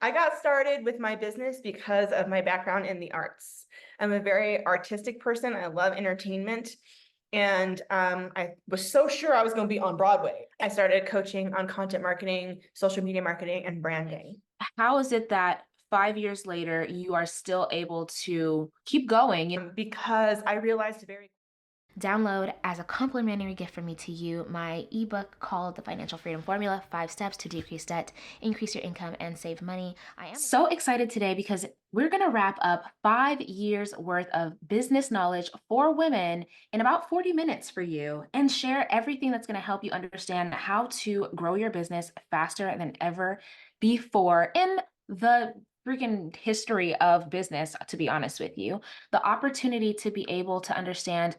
I got started with my business because of my background in the arts. I'm a very artistic person. I love entertainment. And I was so sure I was going to be on Broadway. I started coaching on content marketing, social media marketing, and branding. How is it that 5 years later you are still able to keep going? Because I realized very Download as a complimentary gift from me to you my ebook called The Financial Freedom Formula: 5 Steps to Decrease Debt, Increase Your Income, and Save Money. I am so excited today because we're going to wrap up 5 years worth of business knowledge for women in about 40 minutes for you and share everything that's going to help you understand how to grow your business faster than ever before in the freaking history of business, to be honest with you. The opportunity to be able to understand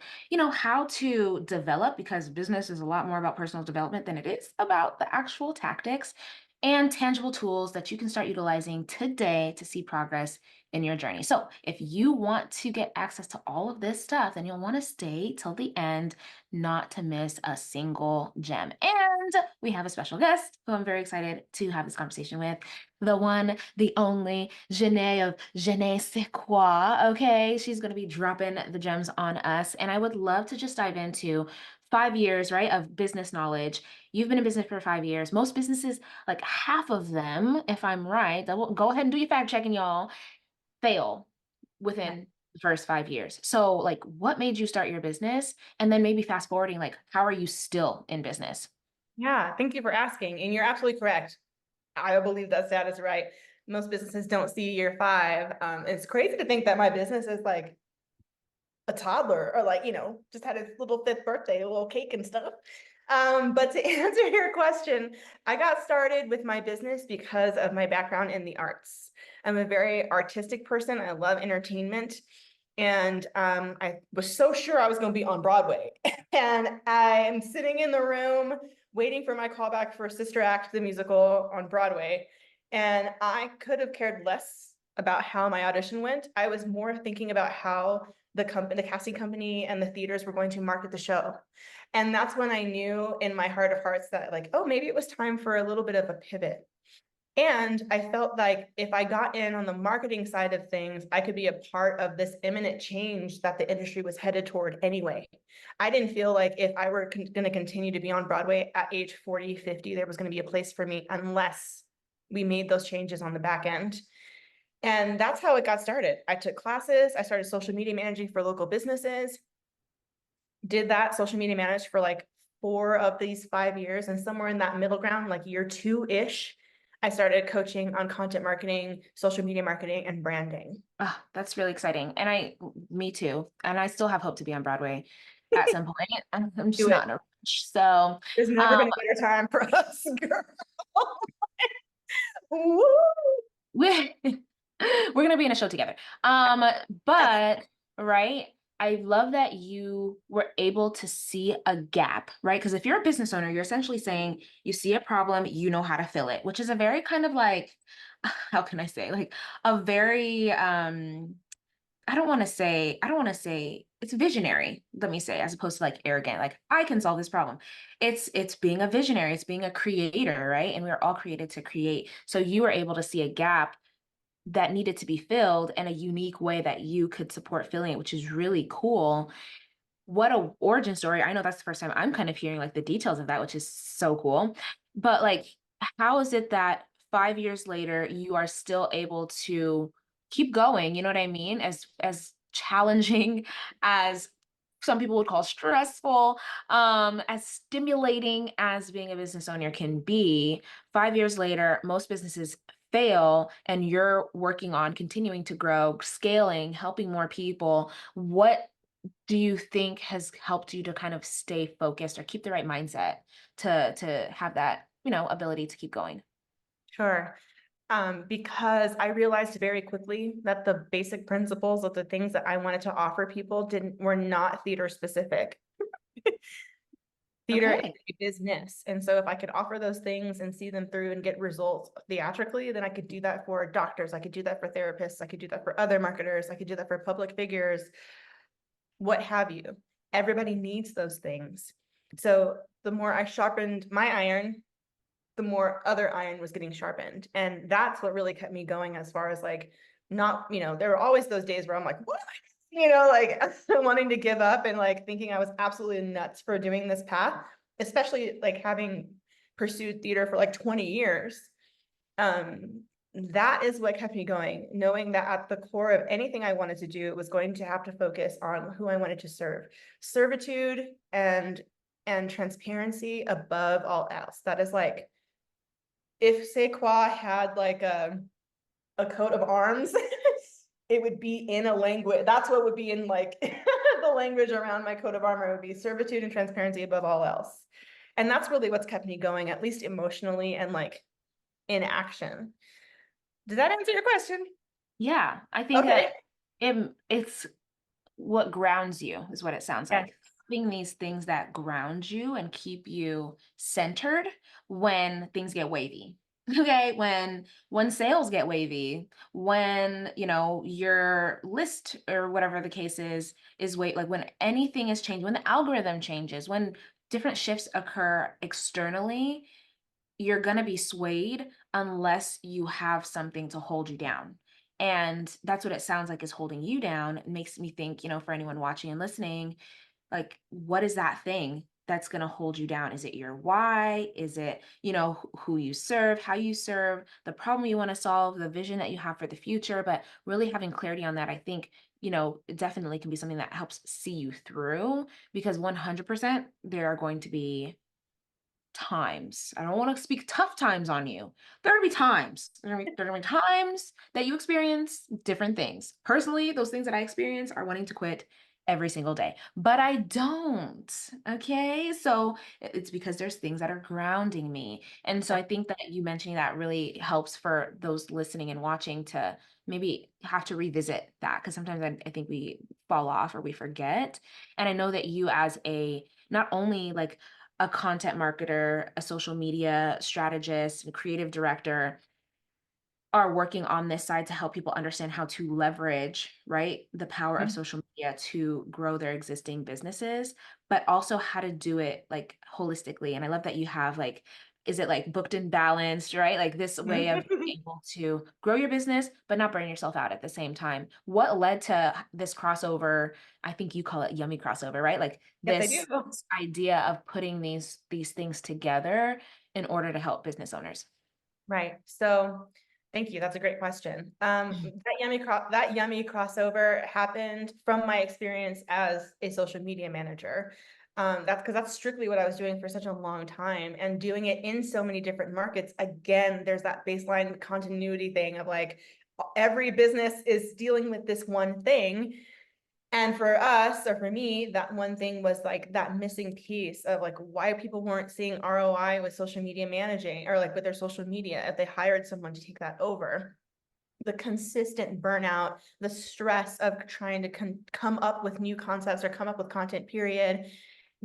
how to develop, because business is a lot more about personal development than it is about the actual tactics and tangible tools that you can start utilizing today to see progress in your journey. So, if you want to get access to all of this stuff, then you'll want to stay till the end, not to miss a single gem. And we have a special guest who I'm very excited to have this conversation with, the one, the only Jenae of Jenae C'est Quoi. Okay, she's going to be dropping the gems on us. And I would love to just dive into 5 years, right, of business knowledge. You've been in business for 5 years. Most businesses, like half of them, if I'm right, that will go ahead and do your fact checking, y'all, fail within the first 5 years. So, like, what made you start your business? And then maybe fast forwarding, like, how are you still in business? Yeah, thank you for asking. And you're absolutely correct. I believe that stat is right. Most businesses don't see year five. It's crazy to think that my business is like a toddler or like, just had his little fifth birthday, a little cake and stuff. But to answer your question, I got started with my business because of my background in the arts. I'm a very artistic person. I love entertainment. And I was so sure I was going to be on Broadway. And I am sitting in the room waiting for my callback for Sister Act, the musical on Broadway. And I could have cared less about how my audition went. I was more thinking about how the casting company and the theaters were going to market the show. And that's when I knew in my heart of hearts that like, oh, maybe it was time for a little bit of a pivot. And I felt like if I got in on the marketing side of things, I could be a part of this imminent change that the industry was headed toward anyway. I didn't feel like if I were going to continue to be on Broadway at age 40, 50, there was going to be a place for me unless we made those changes on the back end. And that's how it got started. I took classes. I started social media managing for local businesses, did that social media managed for like 4 of these 5 years. And somewhere in that middle ground, like year 2-ish, I started coaching on content marketing, social media marketing, and branding. Oh, that's really exciting. And me too. And I still have hope to be on Broadway at some point. I'm just Do not it. in a rush. So, There's never um, been a better time for us, girl. Woo! we we're gonna be in a show together. Yes. But right, I love that you were able to see a gap, right? Because if you're a business owner, you're essentially saying you see a problem, you know how to fill it, which is a very kind of like, how can I say, like a very I don't want to say it's visionary, let me say, as opposed to like arrogant, like I can solve this problem. It's being a visionary, it's being a creator, right? And we're all created to create. So you were able to see a gap that needed to be filled and a unique way that you could support filling it, which is really cool. What a origin story. I know that's the first time I'm kind of hearing like the details of that, which is so cool. But like, how is it that 5 years later you are still able to keep going? You know what I mean? As challenging as some people would call stressful, as stimulating as being a business owner can be, 5 years later, most businesses fail and you're working on continuing to grow, scaling, helping more people. What do you think has helped you to kind of stay focused or keep the right mindset to have that, ability to keep going? Sure. Because I realized very quickly that the basic principles of the things that I wanted to offer people were not theater specific. Theater is Okay. a business. And so if I could offer those things and see them through and get results theatrically, then I could do that for doctors. I could do that for therapists. I could do that for other marketers. I could do that for public figures, what have you. Everybody needs those things. So the more I sharpened my iron, the more other iron was getting sharpened. And that's what really kept me going as far as like, not, there were always those days where I'm like, what am I, like wanting to give up and like thinking I was absolutely nuts for doing this path, especially like having pursued theater for like 20 years. That is what kept me going, knowing that at the core of anything I wanted to do, it was going to have to focus on who I wanted to serve. Servitude and transparency above all else. That is like, if Sequa had like a coat of arms, it would be in a language. That's what would be in like the language around my coat of armor would be servitude and transparency above all else. And that's really what's kept me going, at least emotionally and like in action. Did that answer your question? Yeah, I think Okay. that it's what grounds you is what it sounds Yes. like. Having these things that ground you and keep you centered when things get wavy. Okay, when sales get wavy, when your list or whatever the case is like when anything is changed, when the algorithm changes, when different shifts occur externally, you're going to be swayed unless you have something to hold you down. And that's what it sounds like is holding you down. It makes me think, for anyone watching and listening, like, what is that thing that's going to hold you down? Is it your why? Is it, who you serve, how you serve, the problem you want to solve, the vision that you have for the future? But really having clarity on that, I think, it definitely can be something that helps see you through, because 100% there are going to be times. I don't want to speak tough times on you. There are gonna be times. There are gonna be times that you experience different things. Personally, those things that I experience are wanting to quit every single day, but I don't. Okay. So it's because there's things that are grounding me. And so I think that you mentioning that really helps for those listening and watching to maybe have to revisit that, because sometimes I think we fall off or we forget. And I know that you, as a not only like a content marketer, a social media strategist, and creative director, are working on this side to help people understand how to leverage, right, the power of Mhm. social media to grow their existing businesses, but also how to do it like holistically. And I love that you have like, is it like booked and balanced, right? Like this way of being able to grow your business, but not burn yourself out at the same time. What led to this crossover? I think you call it yummy crossover, right? Like Yes, I do. this idea of putting these things together in order to help business owners. Right. So thank you. That's a great question. That yummy crossover happened from my experience as a social media manager. That's because that's strictly what I was doing for such a long time and doing it in so many different markets. Again, there's that baseline continuity thing of like every business is dealing with this one thing. And for us, or for me, that one thing was like that missing piece of like why people weren't seeing ROI with social media managing or like with their social media if they hired someone to take that over. The consistent burnout, the stress of trying to come up with new concepts or come up with content, period,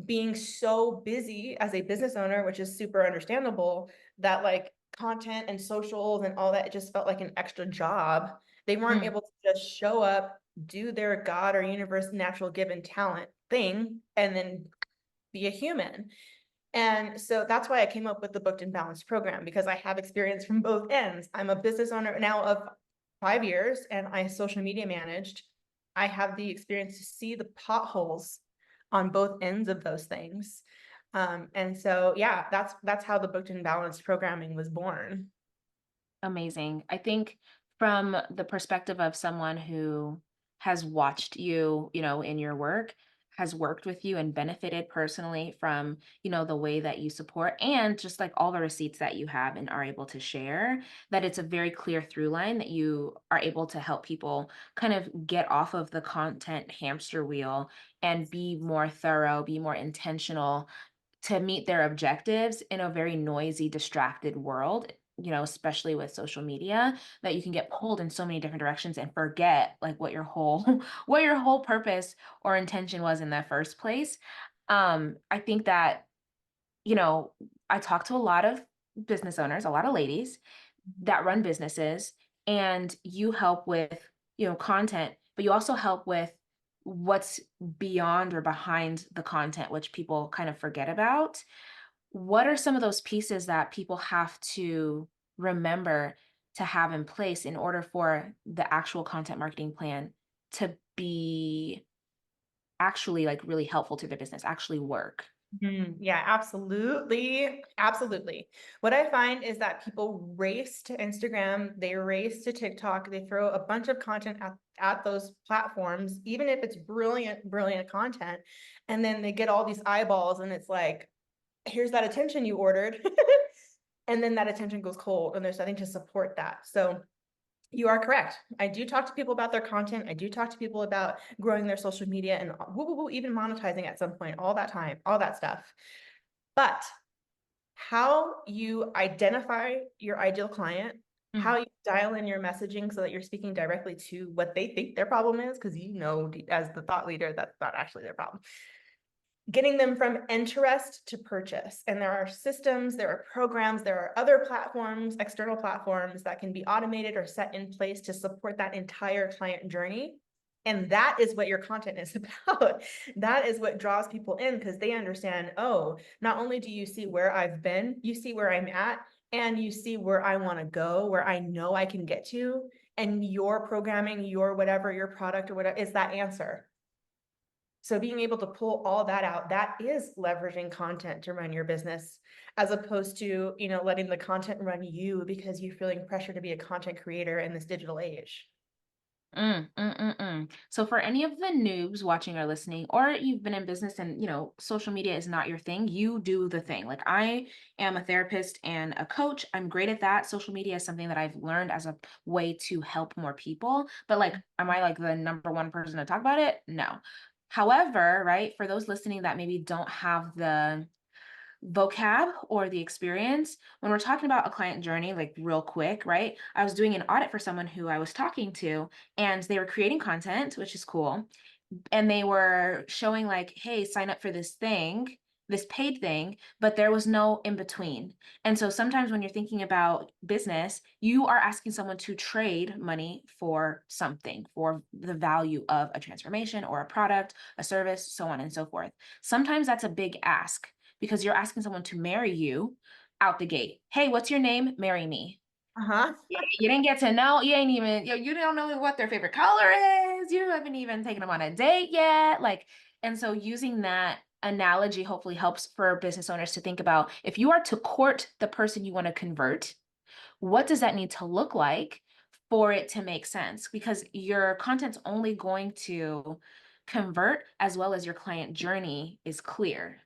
being so busy as a business owner, which is super understandable, that like content and socials and all that, it just felt like an extra job. They weren't Mm, able to just show up, do their God or universe natural given talent thing, and then be a human. And so that's why I came up with the Booked and Balanced program, because I have experience from both ends. I'm a business owner now of 5 years and I social media managed. I have the experience to see the potholes on both ends of those things. And so, yeah, that's how the Booked and Balanced programming was born. amazing. I think from the perspective of someone who has watched you, in your work, has worked with you and benefited personally from, the way that you support and just like all the receipts that you have and are able to share, that it's a very clear through line that you are able to help people kind of get off of the content hamster wheel and be more thorough, be more intentional to meet their objectives in a very noisy, distracted world, especially with social media, that you can get pulled in so many different directions and forget like what your whole what your whole purpose or intention was in the first place. I think that, you know, I talk to a lot of business owners, a lot of ladies that run businesses, and you help with, content, but you also help with what's beyond or behind the content, which people kind of forget about. what are some of those pieces that people have to remember to have in place in order for the actual content marketing plan to be actually like really helpful to their business, actually work? Yeah, absolutely. Absolutely. What I find is that people race to Instagram, they race to TikTok, they throw a bunch of content at those platforms, even if it's brilliant, brilliant content. And then they get all these eyeballs, and it's like, here's that attention you ordered. And then that attention goes cold, and there's nothing to support that. So you are correct. I do talk to people about their content. I do talk to people about growing their social media and even monetizing at some point, all that time, all that stuff. But how you identify your ideal client, how you dial in your messaging so that you're speaking directly to what they think their problem is, because as the thought leader, that's not actually their problem. Getting them from interest to purchase. And there are systems, there are programs, there are other platforms, external platforms that can be automated or set in place to support that entire client journey. And that is what your content is about. That is what draws people in, because they understand, oh, not only do you see where I've been, you see where I'm at, and you see where I want to go, where I know I can get to. And your programming, your whatever, your product or whatever is that answer. So being able to pull all that out, that is leveraging content to run your business, as opposed to, letting the content run you because you're feeling pressure to be a content creator in this digital age. So for any of the noobs watching or listening, or you've been in business and social media is not your thing, you do the thing. Like I am a therapist and a coach. I'm great at that. Social media is something that I've learned as a way to help more people. But like, am I like the number one person to talk about it? No. However, right, for those listening that maybe don't have the vocab or the experience, when we're talking about a client journey, like real quick, right? I was doing an audit for someone who I was talking to, and they were creating content, which is cool. And they were showing like, hey, sign up for this paid thing, but there was no in between. And so sometimes when you're thinking about business, you are asking someone to trade money for something, for the value of a transformation or a product, a service, so on and so forth. Sometimes that's a big ask because you're asking someone to marry you out the gate. Hey, what's your name? Marry me. Uh-huh. You didn't get to know, you ain't even, you don't know what their favorite color is. You haven't even taken them on a date yet. Like, and so using that analogy hopefully helps for business owners to think about if you are to court the person you want to convert, what does that need to look like for it to make sense? Because your content's only going to convert as well as your client journey is clear.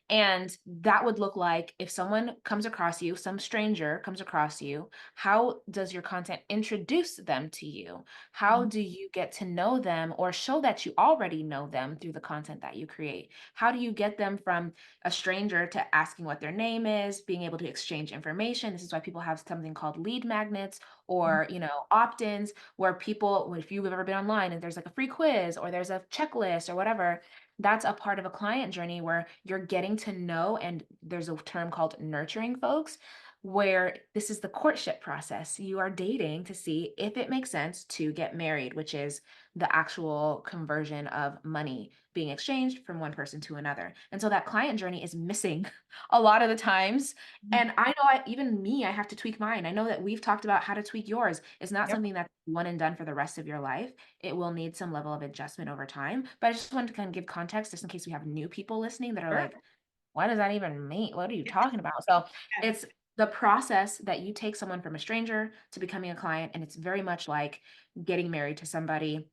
And that would look like if someone comes across you, some stranger comes across you, how does your content introduce them to you? How do you get to know them or show that you already know them through the content that you create? How do you get them from a stranger to asking what their name is, being able to exchange information? This is why people have something called lead magnets or, opt-ins where people, if you've ever been online and there's like a free quiz or there's a checklist or whatever, that's a part of a client journey where you're getting to know, and there's a term called nurturing folks, where this is the courtship process. You are dating to see if it makes sense to get married, which is the actual conversion of money being exchanged from one person to another. And so that client journey is missing a lot of the times. And I know even me, I have to tweak mine. I know that we've talked about how to tweak yours. It's not Yep. something that's one and done for the rest of your life. It will need some level of adjustment over time. But I just wanted to kind of give context just in case we have new people listening that are Sure. like, what does that even mean? What are you talking about? So Yeah. it's the process that you take someone from a stranger to becoming a client. And it's very much like getting married to somebody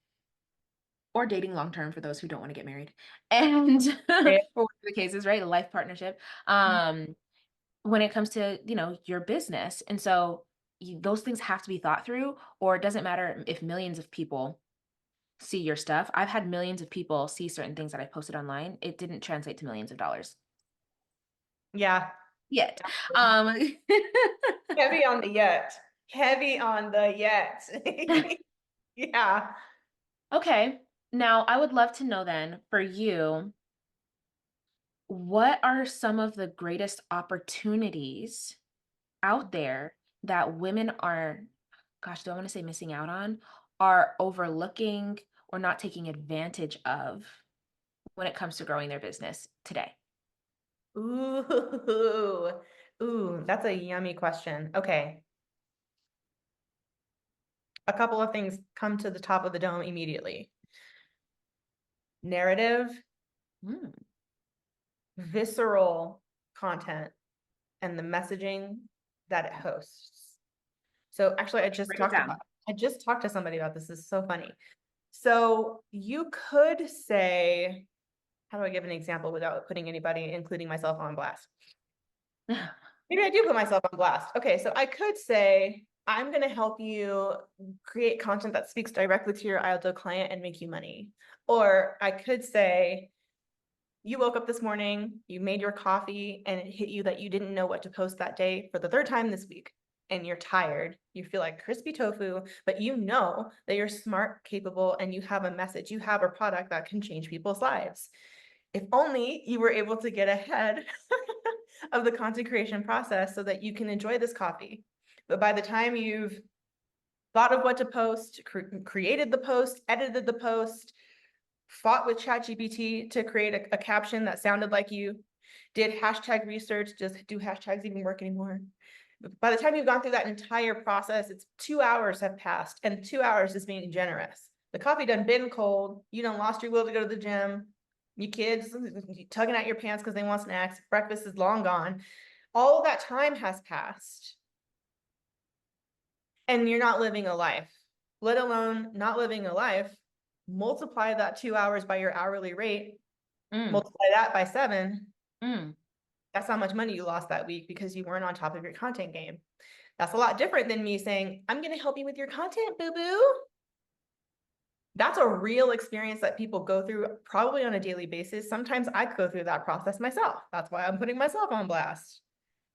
or dating long term for those who don't want to get married. And Yeah. for whatever the case is, right? A life partnership. When it comes to, your business. And so those things have to be thought through, or it doesn't matter if millions of people see your stuff. I've had millions of people see certain things that I posted online. It didn't translate to millions of dollars Yeah. yet. Um, Heavy on the yet. Heavy on the yet. Yeah. okay. Now, I would love to know then for you, what are some of the greatest opportunities out there that women are, gosh, do I want to say missing out on, are overlooking or not taking advantage of when it comes to growing their business today? Ooh, ooh, that's a yummy question. Okay. A couple of things come to the top of the dome immediately. Narrative, Mm. visceral content, and the messaging that it hosts. So actually, Break it down. I just talked to somebody about this. This is so funny. So you could say, how do I give an example without putting anybody, including myself, on blast? Maybe I do put myself on blast. Okay, so I could say, I'm going to help you create content that speaks directly to your ideal client and make you money. Or I could say, you woke up this morning, you made your coffee, and it hit you that you didn't know what to post that day for the third time this week. And you're tired. You feel like crispy tofu, but you know that you're smart, capable, and you have a message. You have a product that can change people's lives. If only you were able to get ahead of the content creation process so that you can enjoy this coffee. But by the time you've thought of what to post, created the post, edited the post, fought with ChatGPT to create a caption that sounded like you, did hashtag research, do hashtags even work anymore? By the time you've gone through that entire process, it's 2 hours have passed, and 2 hours is being generous. The coffee done been cold, you done lost your will to go to the gym, you kids tugging at your pants because they want snacks, breakfast is long gone. All of that time has passed, and you're not living a life, let alone not living a life. Multiply that 2 hours by your hourly rate, Mm. multiply that by 7. Mm. That's how much money you lost that week because you weren't on top of your content game. That's a lot different than me saying, I'm going to help you with your content, boo-boo. That's a real experience that people go through probably on a daily basis. Sometimes I go through that process myself. That's why I'm putting myself on blast.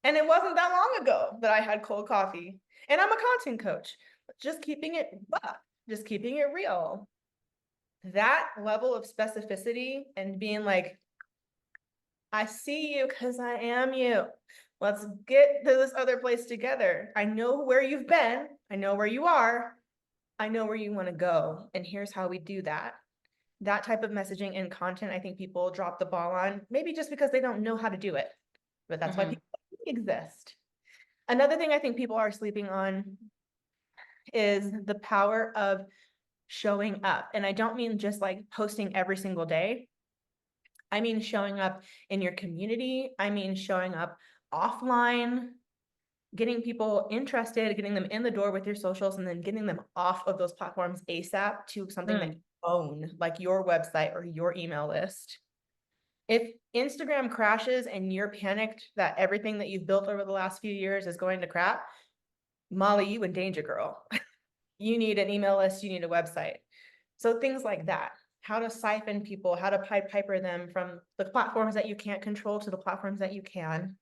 And it wasn't that long ago that I had cold coffee. And I'm a content coach. Just keeping it buck, just keeping it real. That level of specificity and being like, I see you because I am you. Let's get to this other place together. I know where you've been. I know where you are. I know where you want to go. And here's how we do that. That type of messaging and content, I think people drop the ball on, maybe just because they don't know how to do it. But that's why Mm-hmm. people exist. Another thing I think people are sleeping on is the power of showing up. And I don't mean just like posting every single day. I mean showing up in your community. I mean showing up offline, getting people interested, getting them in the door with your socials, and then getting them off of those platforms ASAP to something that Mm. you own, like your website or your email list. If Instagram crashes and you're panicked that everything that you've built over the last few years is going to crap, Molly, you in danger, girl. You need an email list, you need a website. So things like that, how to siphon people, how to Pied Piper them from the platforms that you can't control to the platforms that you can.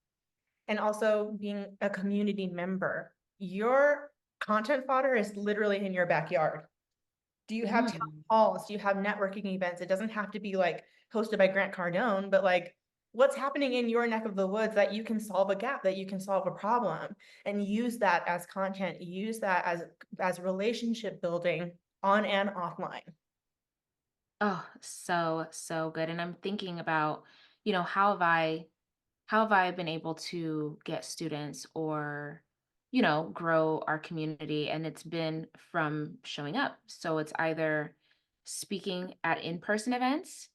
And also being a community member. Your content fodder is literally in your backyard. Do you have town Mm. halls? Do you have networking events? It doesn't have to be like hosted by Grant Cardone, but like what's happening in your neck of the woods that you can solve a gap, that you can solve a problem, and use that as content, use that as relationship building on and offline. Oh, so, so good. And I'm thinking about, how have I been able to get students or, grow our community? And it's been from showing up. So it's either speaking at in-person events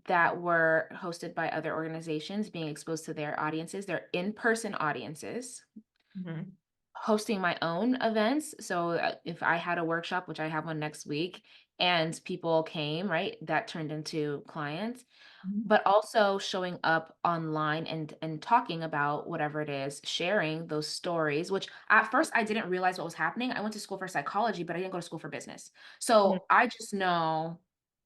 that were hosted by other organizations, being exposed to their audiences, their in-person audiences, Mhm. hosting my own events. So if I had a workshop, which I have one next week, and people came, right, that turned into clients, Mhm. but also showing up online and talking about whatever it is, sharing those stories, which at first I didn't realize what was happening. I went to school for psychology, but I didn't go to school for business. Mhm. So I just know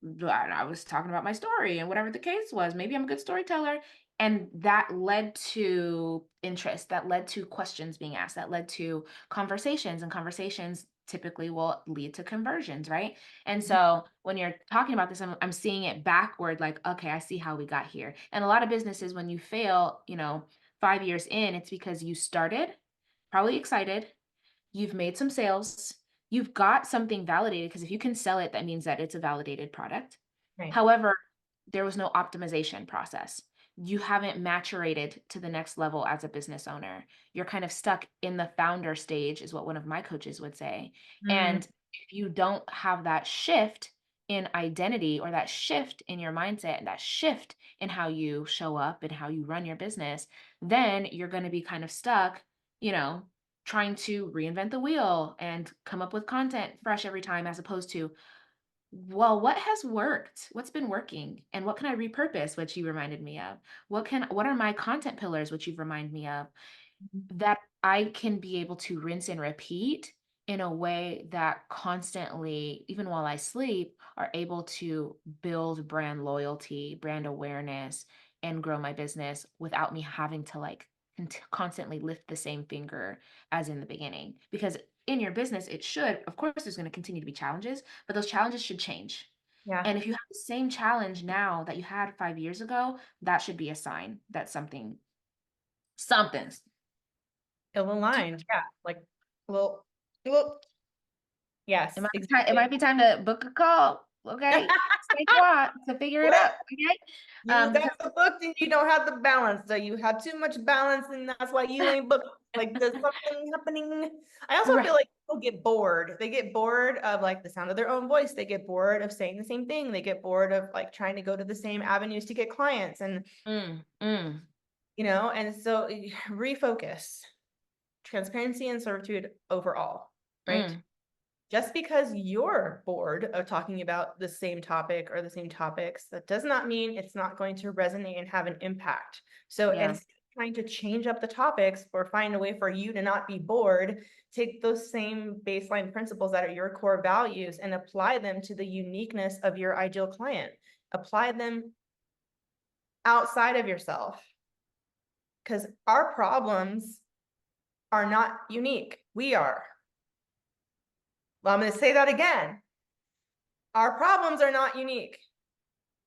that I was talking about my story and whatever the case was. Maybe I'm a good storyteller. And that led to interest, that led to questions being asked, that led to conversations, and conversations typically will lead to conversions, right? And so when you're talking about this, I'm seeing it backward, like, okay, I see how we got here. And a lot of businesses, when you fail, 5 years in, it's because you started probably excited, you've made some sales, you've got something validated, because if you can sell it, that means that it's a validated product. Right. However, there was no optimization process. you haven't maturated to the next level as a business owner. You're kind of stuck in the founder stage, is what one of my coaches would say. Mm, And if you don't have that shift in identity or that shift in your mindset and that shift in how you show up and how you run your business, then you're going to be kind of stuck, you know, trying to reinvent the wheel and come up with content fresh every time, as opposed to, well, what has worked? What's been working? And what can I repurpose, which you reminded me of? What are my content pillars, which you've reminded me of, that I can be able to rinse and repeat in a way that constantly, even while I sleep, are able to build brand loyalty, brand awareness, and grow my business without me having to like constantly lift the same finger as in the beginning. Because in your business, it should, of course, there's going to continue to be challenges, but those challenges should change. yeah, And if you have the same challenge now that you had 5 years ago, that should be a sign that something's ill-aligned. Yeah, like, well, well, yes, it exactly. might be time to book a call, okay? Stay quiet to figure it out, okay? You got Because the booked and you don't have the balance. So you have too much balance and that's why you ain't booked. Like there's something happening. I also feel right. like people get bored. They get bored of like the sound of their own voice. They get bored of saying the same thing. They get bored of like trying to go to the same avenues to get clients and Mm. and so refocus. Transparency and servitude overall, right? Mm. Just because you're bored of talking about the same topic or the same topics, that does not mean it's not going to resonate and have an impact. So Yeah, instead of trying to change up the topics or find a way for you to not be bored, take those same baseline principles that are your core values and apply them to the uniqueness of your ideal client. Apply them outside of yourself because our problems are not unique. We are. Well, I'm going to say that again. Our problems are not unique.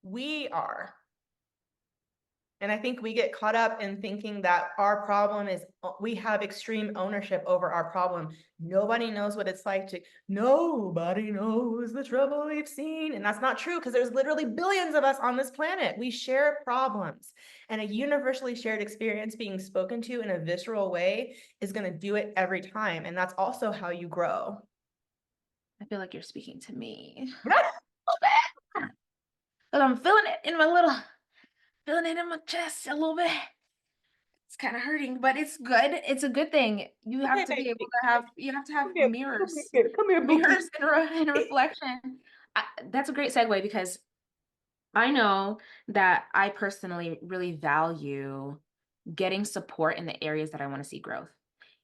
We are. And I think we get caught up in thinking that our problem is, we have extreme ownership over our problem. Nobody knows what it's like nobody knows the trouble we've seen. And that's not true because there's literally billions of us on this planet. We share problems, and a universally shared experience being spoken to in a visceral way is going to do it every time. And that's also how you grow. I feel like you're speaking to me. A little bit. 'Cause I'm feeling it in my chest a little bit. It's kind of hurting, but it's good. It's a good thing. Okay, baby. You have to have Come here, mirrors, come here, Bookie. mirrors and reflection. That's a great segue because I know that I personally really value getting support in the areas that I want to see growth.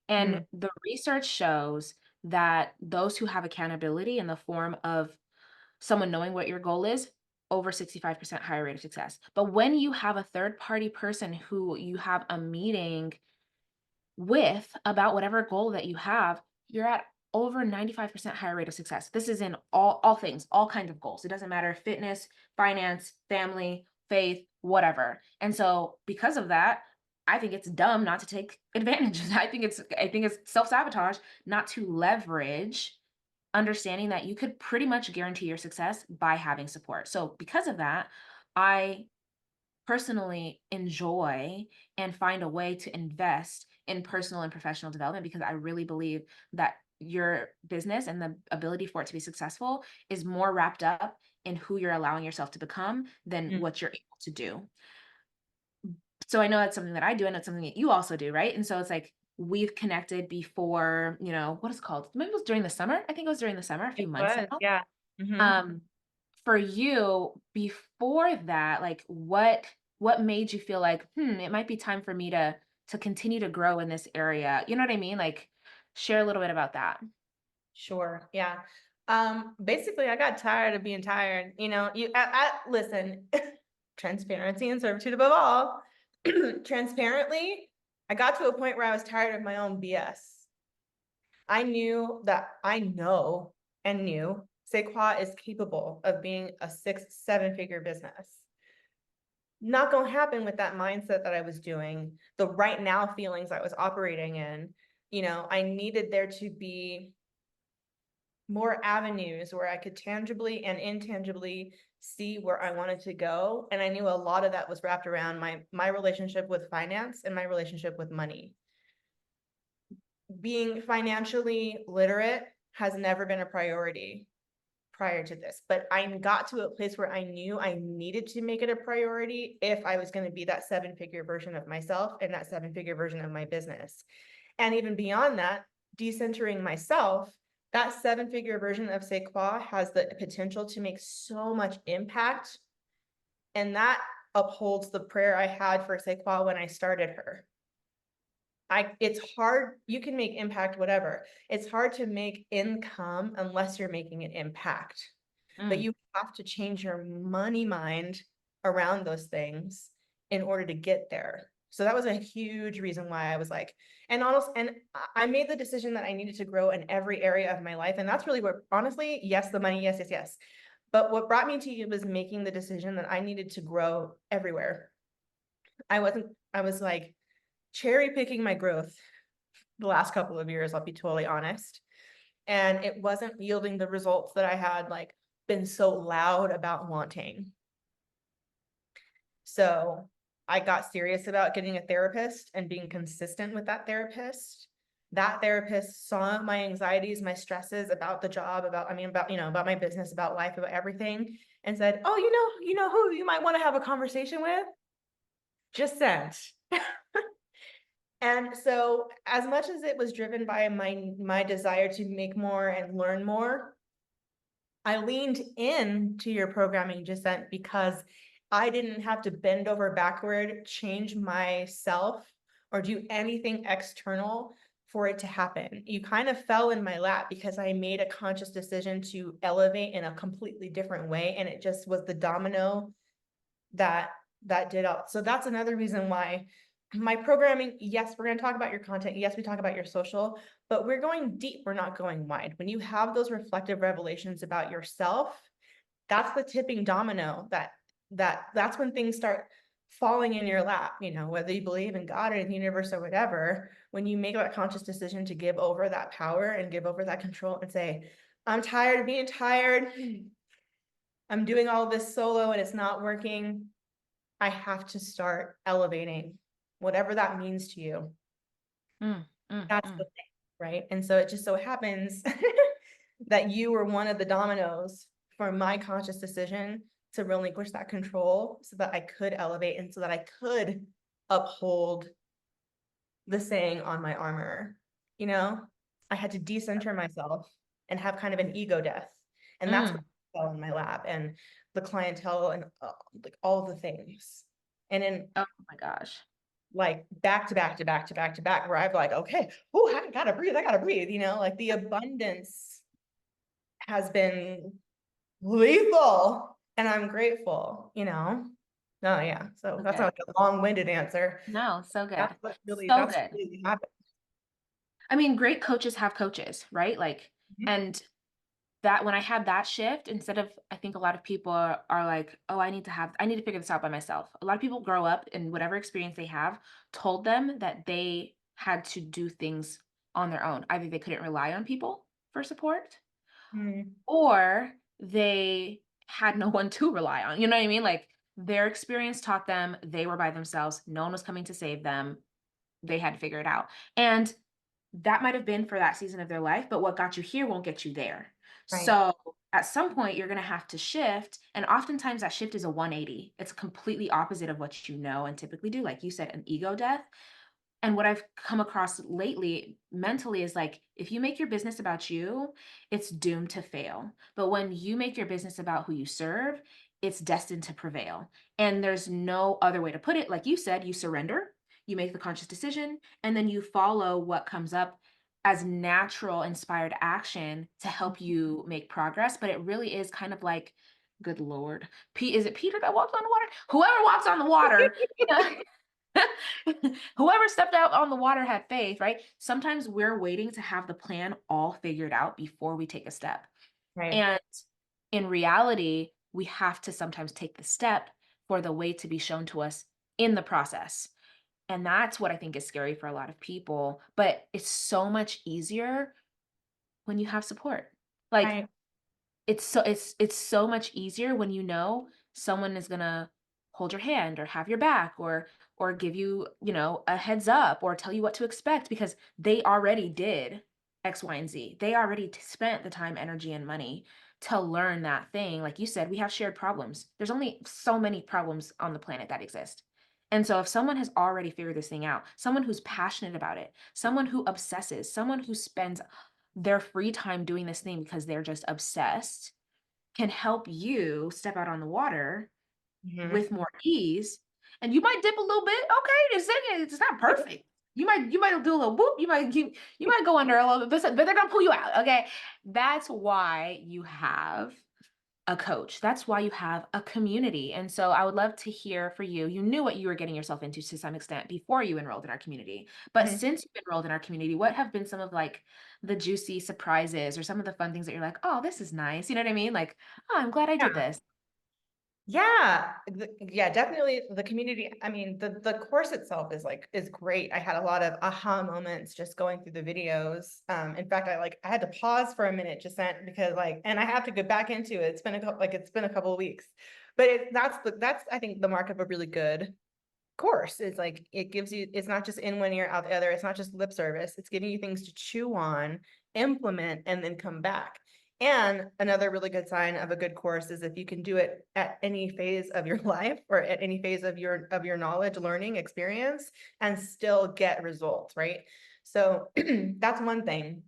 And Mm, the research shows that those who have accountability in the form of someone knowing what your goal is, over 65% higher rate of success. But when you have a third party person who you have a meeting with about whatever goal that you have, you're at over 95% higher rate of success. This is in all things, all kinds of goals. It doesn't matter fitness, finance, family, faith, whatever. And so because of that, I think it's dumb not to take advantage. I think it's self-sabotage not to leverage understanding that you could pretty much guarantee your success by having support. So because of that, I personally enjoy and find a way to invest in personal and professional development because I really believe that your business and the ability for it to be successful is more wrapped up in who you're allowing yourself to become than mm. what you're able to do. So I know that's something that I do and it's something that you also do, right? And so it's like we've connected before, what is it called? Maybe it was during the summer. I think it was during the summer, a few It months was, now. yeah. Mhm. Um, for you, before that, like what made you feel like, it might be time for me to continue to grow in this area? You know what I mean? Like share a little bit about that. Sure. Yeah. Basically I got tired of being tired. Listen, transparency and servitude above all. Transparently, I got to a point where I was tired of my own BS. I know and knew Sequoia is capable of being a 6, 7 figure business. Not gonna happen with that mindset that I was doing, the right now feelings I was operating in. I needed there to be more avenues where I could tangibly and intangibly see where I wanted to go. And I knew a lot of that was wrapped around my relationship with finance and my relationship with money. Being financially literate has never been a priority prior to this, but I got to a place where I knew I needed to make it a priority if I was going to be that 7-figure version of myself and that 7-figure version of my business. And even beyond that, decentering myself, that 7-figure version of Sequoia has the potential to make so much impact. And that upholds the prayer I had for Sequoia when I started her. It's hard, you can make impact, whatever. It's hard to make income unless you're making an impact. But you have to change your money mind around those things in order to get there. So that was a huge reason why I was like, and I made the decision that I needed to grow in every area of my life. And that's really what, honestly, yes, the money, yes, yes, yes. But what brought me to you was making the decision that I needed to grow everywhere. I was like cherry picking my growth the last couple of years, I'll be totally honest. And it wasn't yielding the results that I had like been so loud about wanting. So I got serious about getting a therapist and being consistent with that therapist. That therapist saw my anxieties, my stresses about the job, about my business, about life, about everything, and said, "Oh, you know who you might want to have a conversation with? Just sent." And so as much as it was driven by my desire to make more and learn more, I leaned in to your programming just then because I didn't have to bend over backward, change myself, or do anything external for it to happen. You kind of fell in my lap because I made a conscious decision to elevate in a completely different way. And it just was the domino that did out. So that's another reason why my programming, yes, we're going to talk about your content. Yes, we talk about your social, but we're going deep. We're not going wide. When you have those reflective revelations about yourself, that's the tipping domino that's when things start falling in your lap, whether you believe in God or in the universe or whatever. When you make that conscious decision to give over that power and give over that control and say, I'm tired of being tired. I'm doing all this solo and it's not working. I have to start elevating, whatever that means to you. That's the thing, right? And so it just so happens that you were one of the dominoes for my conscious decision to relinquish that control so that I could elevate and so that I could uphold the saying on my armor. I had to decenter myself and have kind of an ego death. And that's what fell in my lap, and the clientele and like all the things. And then, Oh my gosh, like back to back to back to back to back, where I'm like, okay, oh, I gotta breathe, like the abundance has been lethal, and I'm grateful. No, yeah. So that's okay. not like a long-winded answer. No, so good. That's what So good. really happened. I mean, great coaches have coaches, right? Like, and that when I had that shift, instead of, I think a lot of people are like, oh, I need to figure this out by myself. A lot of people grow up and whatever experience they have told them that they had to do things on their own. Either they couldn't rely on people for support Mhm. or they had no one to rely on. You know what I mean? Like their experience taught them they were by themselves. No one was coming to save them. They had to figure it out. And that might have been for that season of their life, but what got you here won't get you there. Right. So at some point, you're going to have to shift. And oftentimes that shift is a 180. It's completely opposite of what you know and typically do. Like you said, an ego death. And what I've come across lately mentally is like, if you make your business about you, it's doomed to fail. But when you make your business about who you serve, it's destined to prevail. And there's no other way to put it. Like you said, you surrender, you make the conscious decision, and then you follow what comes up as natural inspired action to help you make progress. But it really is kind of like, good Lord, is it Peter that walks on the water? Whoever walks on the water, whoever stepped out on the water had faith, right? Sometimes we're waiting to have the plan all figured out before we take a step. Right. And in reality, we have to sometimes take the step for the way to be shown to us in the process. And that's what I think is scary for a lot of people. But it's so much easier when you have support. Like, Right. it's so much easier when you know someone is gonna hold your hand or have your back or give you, you know, a heads up or tell you what to expect because they already did X, Y, and Z. They already spent the time, energy, and money to learn that thing. Like you said, we have shared problems. There's only so many problems on the planet that exist. And so if someone has already figured this thing out, someone who's passionate about it, someone who obsesses, someone who spends their free time doing this thing because they're just obsessed can help you step out on the water Mhm. with more ease. And you might dip a little bit. Okay, it's not perfect. You might do a little whoop. You might go under a little bit, but they're gonna pull you out. Okay. That's why you have a coach. That's why you have a community. And so I would love to hear for you. You knew what you were getting yourself into to some extent before you enrolled in our community. But Mhm. since you've enrolled in our community, what have been some of like the juicy surprises or some of the fun things that you're like, oh, this is nice. You know what I mean? Like, oh, I'm glad I did this. Yeah, yeah, definitely the community. I mean, the course itself is great. I had a lot of aha moments just going through the videos. In fact, I had to pause for a minute just sent because and I have to go back into it. It's been a couple of weeks, but that's I think the mark of a really good course. Is like it gives you, it's not just in one ear out the other. It's not just lip service. It's giving you things to chew on, implement, and then come back. And another really good sign of a good course is if you can do it at any phase of your life or at any phase of your knowledge, learning, experience, and still get results, right? So that's one thing.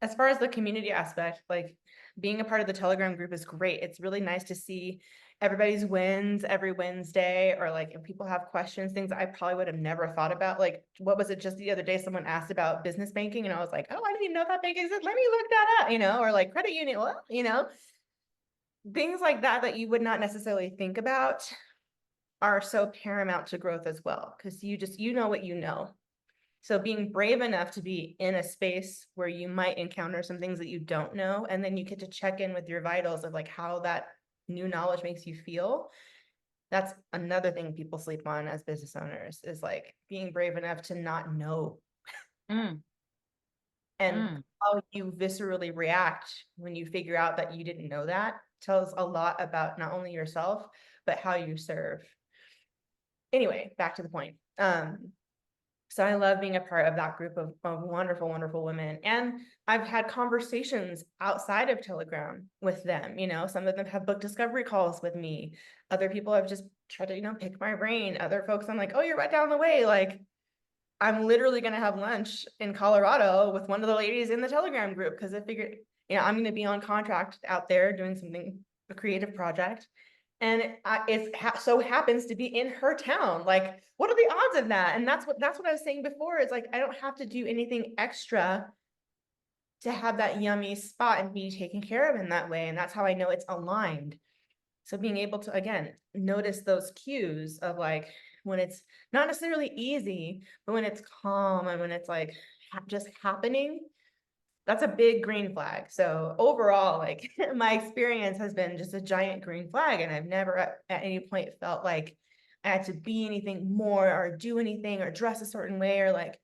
As far as the community aspect, like being a part of the Telegram group is great. It's really nice to see everybody's wins every Wednesday, or like if people have questions, things I probably would have never thought about. Like, what was it just the other day? Someone asked about business banking, and I was like, oh, I didn't even know that bank existed. Let me look that up, or like credit union, well, things like that that you would not necessarily think about are so paramount to growth as well, because you know what you know. So being brave enough to be in a space where you might encounter some things that you don't know, and then you get to check in with your vitals of like how that new knowledge makes you feel. That's another thing people sleep on as business owners, is like being brave enough to not know, Mm, and mm. how you viscerally react when you figure out that you didn't know that tells a lot about not only yourself, but how you serve. Anyway, back to the point. So I love being a part of that group of wonderful, wonderful women. And I've had conversations outside of Telegram with them. Some of them have book discovery calls with me. Other people have just tried to, pick my brain. Other folks, I'm like, oh, you're right down the way. Like, I'm literally going to have lunch in Colorado with one of the ladies in the Telegram group because I figured, I'm going to be on contract out there doing something, a creative project. And so happens to be in her town. Like, what are the odds of that? And that's what I was saying before. Is like, I don't have to do anything extra to have that yummy spot and be taken care of in that way. And that's how I know it's aligned. So being able to, again, notice those cues of like when it's not necessarily easy, but when it's calm and when it's like just happening, that's a big green flag. So overall, like my experience has been just a giant green flag. And I've never at any point felt like I had to be anything more or do anything or dress a certain way or like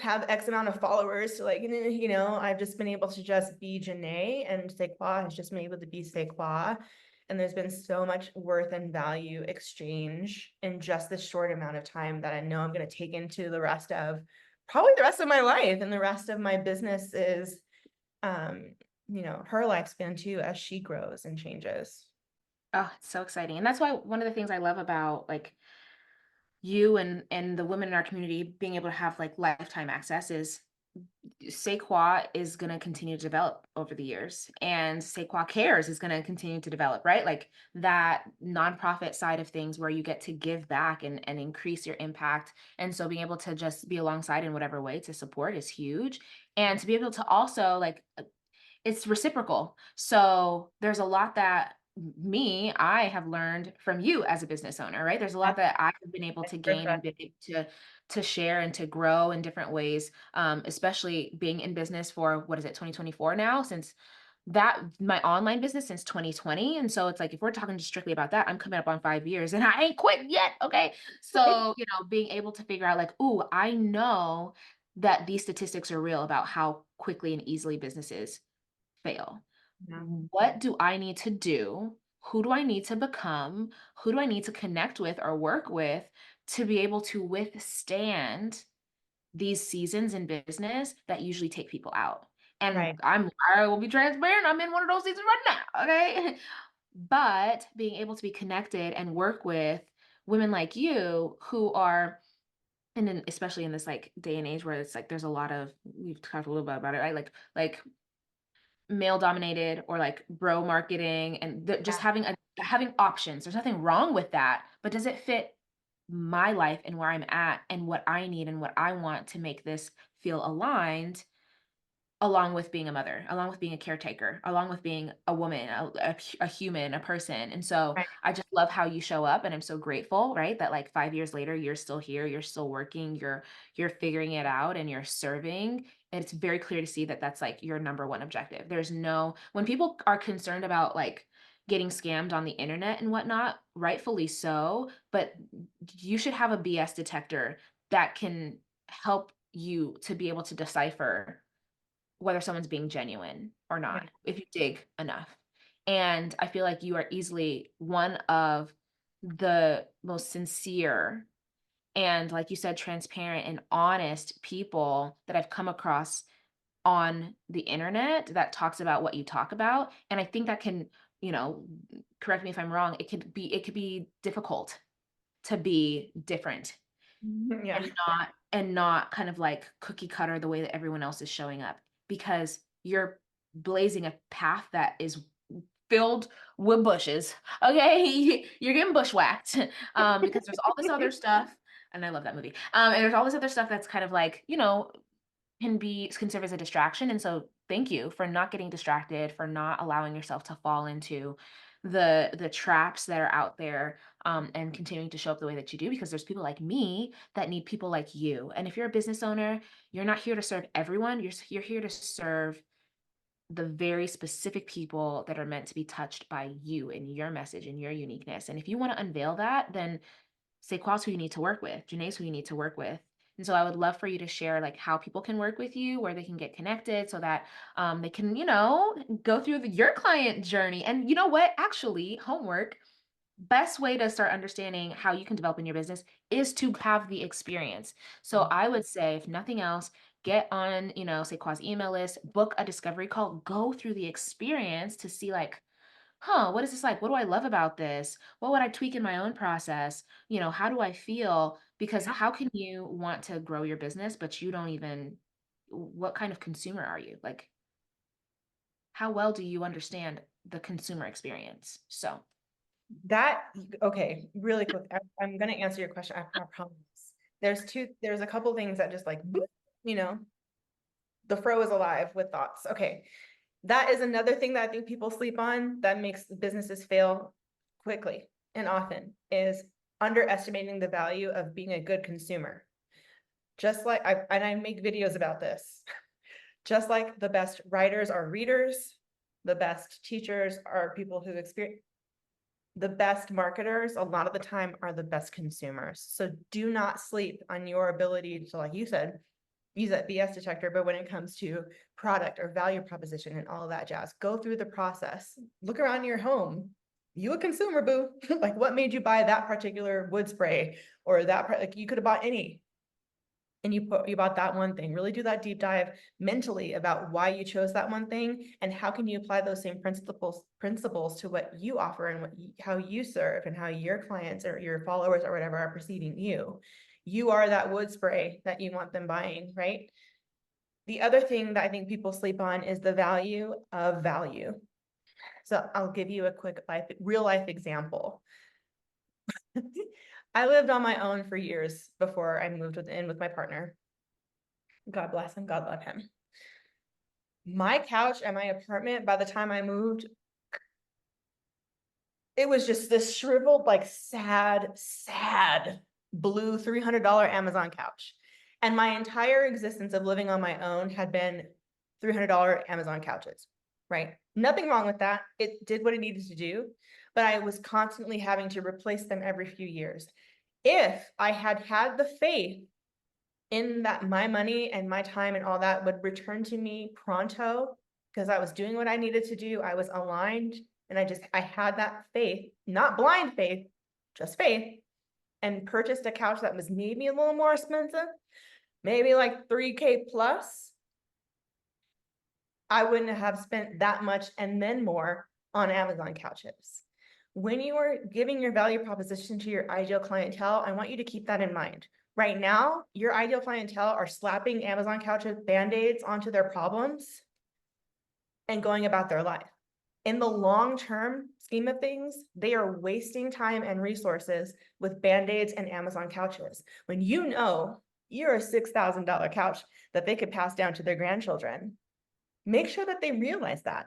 have X amount of followers to like, I've just been able to just be Jenae, and Sequoia has just been able to be Sequoia. And there's been so much worth and value exchange in just this short amount of time that I know I'm going to take into probably the rest of my life, and the rest of my business is, her lifespan too, as she grows and changes. Oh, it's so exciting. And that's why one of the things I love about like you and the women in our community being able to have like lifetime access is Sequa is going to continue to develop over the years, and Sequa Cares is going to continue to develop, right? Like that nonprofit side of things where you get to give back and increase your impact. And so being able to just be alongside in whatever way to support is huge. And to be able to also like it's reciprocal. So there's a lot that I have learned from you as a business owner, right? There's a Yeah, lot that I have been able to vice gain versa. and been able to share and to grow in different ways. Especially being in business for what is it, 2024 now, since that my online business since 2020. And so it's like if we're talking just strictly about that, I'm coming up on 5 years and I ain't quit yet. Okay. So, being able to figure out like, ooh, I know that these statistics are real about how quickly and easily businesses fail? Yeah. What do I need to do? Who do I need to become? Who do I need to connect with or work with to be able to withstand these seasons in business that usually take people out? And Right. I will be transparent. I'm in one of those seasons right now. Okay. But being able to be connected and work with women like you who are, and then especially in this like day and age where it's like there's a lot of, we've talked a little bit about it, right? Like male dominated or like bro marketing and just Yeah. having options. There's nothing wrong with that, but does it fit my life and where I'm at and what I need and what I want to make this feel aligned? Along with being a mother, along with being a caretaker, along with being a woman, a human, a person. And so Right. I just love how you show up, and I'm so grateful, right? That like 5 years later, you're still here, you're still working, you're figuring it out, and you're serving. And it's very clear to see that that's like your number one objective. There's no, when people are concerned about like getting scammed on the internet and whatnot, rightfully so, but you should have a BS detector that can help you to be able to decipher whether someone's being genuine or not, Right. if you dig enough. And I feel like you are easily one of the most sincere and, like you said, transparent and honest people that I've come across on the internet that talks about what you talk about. And I think that can, you know, correct me if I'm wrong, it could be difficult to be different Yeah. and not kind of like cookie cutter the way that everyone else is showing up, because you're blazing a path that is filled with bushes. Okay, you're getting bushwhacked because there's all this other stuff, and I love that movie. And there's all this other stuff that's kind of like, can serve as a distraction. And so thank you for not getting distracted, for not allowing yourself to fall into the traps that are out there, and continuing to show up the way that you do, because there's people like me that need people like you. And if you're a business owner, you're not here to serve everyone. You're here to serve the very specific people that are meant to be touched by you and your message and your uniqueness. And if you want to unveil that, then Saquon's who you need to work with, Jenae's who you need to work with. And so I would love for you to share like how people can work with you, where they can get connected so that they can, go through your client journey. And you know what? Actually, homework, best way to start understanding how you can develop in your business is to have the experience. So I would say, if nothing else, get on, Saquon's email list, book a discovery call, go through the experience to see like, huh, what is this like? What do I love about this? What would I tweak in my own process? How do I feel? Because Yeah. how can you want to grow your business, but you don't even, what kind of consumer are you? Like, how well do you understand the consumer experience? So, That, okay, really quick. I'm gonna answer your question. I promise. There's a couple things that just like, boop, you know, the fro is alive with thoughts. Okay. That is another thing that I think people sleep on that makes businesses fail quickly and often is underestimating the value of being a good consumer. Just like I make videos about this. Just like the best writers are readers, the best teachers are people who experience, the best marketers a lot of the time are the best consumers. So do not sleep on your ability to, like you said, use that BS detector. But when it comes to product or value proposition and all of that jazz, go through the process. Look around your home. You a consumer, boo. Like, what made you buy that particular wood spray, or that, like, you could have bought any, and you bought that one thing. Really do that deep dive mentally about why you chose that one thing, and how can you apply those same principles to what you offer, and how you serve, and how your clients or your followers or whatever are perceiving you. You are that wood spray that you want them buying, right? The other thing that I think people sleep on is the value of value. So I'll give you a quick real life example. I lived on my own for years before I moved in with my partner. God bless him, God love him. My couch at my apartment, by the time I moved, it was just this shriveled, like sad blue $300 Amazon couch. And my entire existence of living on my own had been $300 Amazon couches, right? Nothing wrong with that. It did what it needed to do, but I was constantly having to replace them every few years. If I had had the faith in that my money and my time and all that would return to me pronto, because I was doing what I needed to do. I was aligned, and I had that faith, not blind faith, just faith, and purchased a couch that was maybe a little more expensive, maybe like 3K plus, I wouldn't have spent that much and then more on Amazon couches. When you are giving your value proposition to your ideal clientele, I want you to keep that in mind. Right now, your ideal clientele are slapping Amazon couches band-aids onto their problems and going about their life. In the long-term scheme of things, they are wasting time and resources with band-aids and Amazon couches. When you know you're a $6,000 couch that they could pass down to their grandchildren, make sure that they realize that.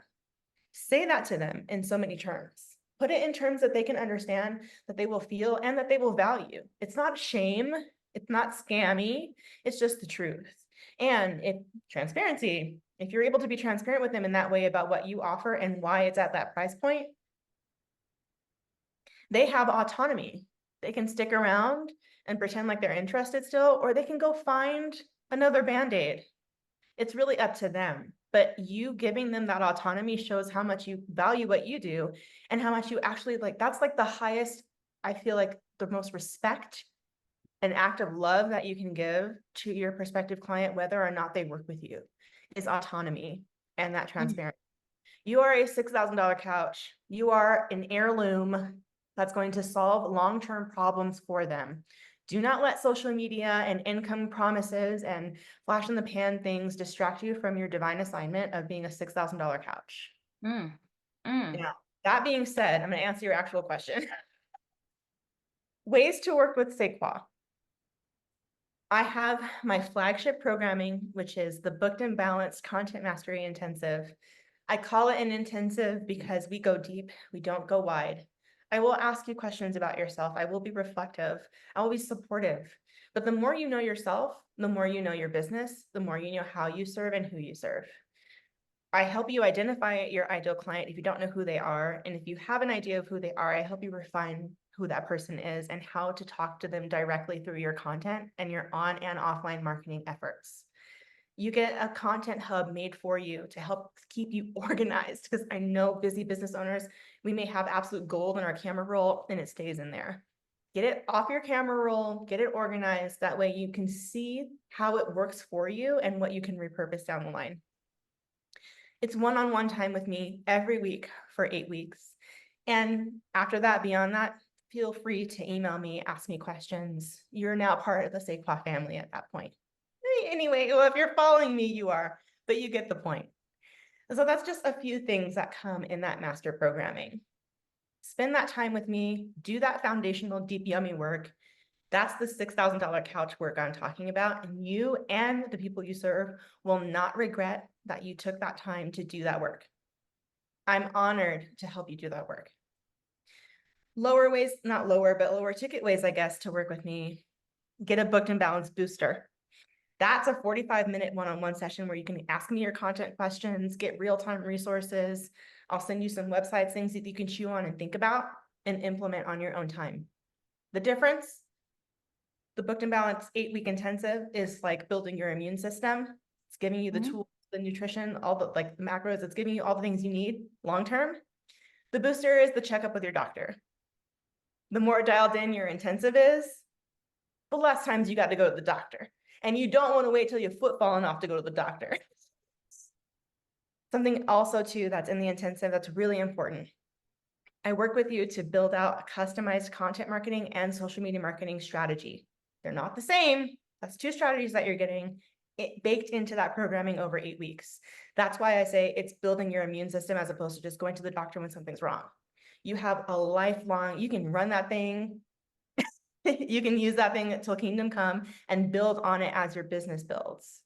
Say that to them in so many terms. Put it in terms that they can understand, that they will feel, and that they will value. It's not shame. It's not scammy. It's just the truth. And if transparency, if you're able to be transparent with them in that way about what you offer and why it's at that price point, they have autonomy. They can stick around and pretend like they're interested still, or they can go find another Band-Aid. It's really up to them. But you giving them that autonomy shows how much you value what you do and how much you actually like. That's like the highest, I feel like the most respect and act of love that you can give to your prospective client, whether or not they work with you, is autonomy and that transparency. You are a $6,000 couch. You are an heirloom that's going to solve long-term problems for them. Do not let social media and income promises and flash in the pan things distract you from your divine assignment of being a $6,000 couch. Mm, mm. Now, that being said, I'm going to answer your actual question. Ways to work with Sequoia. I have my flagship programming, which is the Booked and Balanced Content Mastery Intensive. I call it an intensive because we go deep, we don't go wide. I will ask you questions about yourself. I will be reflective. I will be supportive. But the more you know yourself, the more you know your business, the more you know how you serve and who you serve. I help you identify your ideal client if you don't know who they are. And if you have an idea of who they are, I help you refine who that person is and how to talk to them directly through your content and your on and offline marketing efforts. You get a content hub made for you to help keep you organized, because I know busy business owners, we may have absolute gold in our camera roll and it stays in there. Get it off your camera roll, get it organized. That way you can see how it works for you and what you can repurpose down the line. It's one-on-one time with me every week for 8 weeks. And after that, beyond that, feel free to email me, ask me questions. You're now part of the Sequoia family at that point. Anyway, well, if you're following me, you are, but you get the point. So that's just a few things that come in that master programming. Spend that time with me, do that foundational deep yummy work. That's the $6,000 couch work I'm talking about. And you and the people you serve will not regret that you took that time to do that work. I'm honored to help you do that work. Lower ways, not lower, but lower ticket ways, I guess, to work with me. Get a booked and balanced booster. That's a 45-minute one-on-one session where you can ask me your content questions, get real-time resources. I'll send you some websites, things that you can chew on and think about and implement on your own time. The difference, the Booked and Balanced 8-week intensive is like building your immune system. It's giving you the tools, the nutrition, all the like macros. It's giving you all the things you need long-term. The booster is the checkup with your doctor. The more dialed in your intensive is, the less times you got to go to the doctor. And you don't want to wait till your foot falling off to go to the doctor. Something also too that's in the intensive that's really important. I work with you to build out a customized content marketing and social media marketing strategy. They're not the same. That's 2 strategies that you're getting baked into that programming over 8 weeks. That's why I say it's building your immune system as opposed to just going to the doctor when something's wrong. You have a lifelong, you can run that thing. You can use that thing until kingdom come and build on it as your business builds.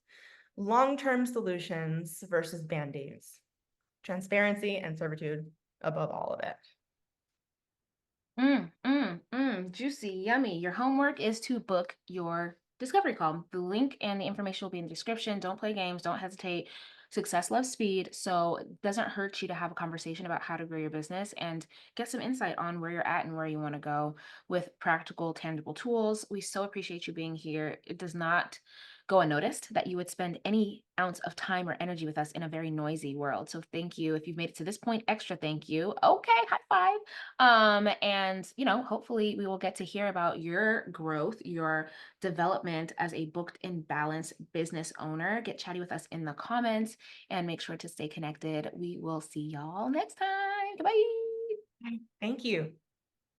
Long-term solutions versus band-aids. Transparency and servitude above all of it. Juicy, yummy. Your homework is to book your discovery call. The link and the information will be in the description. Don't play games. Don't hesitate. Success loves speed. So it doesn't hurt you to have a conversation about how to grow your business and get some insight on where you're at and where you want to go with practical, tangible tools. We so appreciate you being here. It does not go unnoticed, that you would spend any ounce of time or energy with us in a very noisy world. So thank you. If you've made it to this point, extra thank you. Okay, high five. And hopefully we will get to hear about your growth, your development as a booked and balanced business owner. Get chatty with us in the comments and make sure to stay connected. We will see y'all next time. Goodbye. Thank you.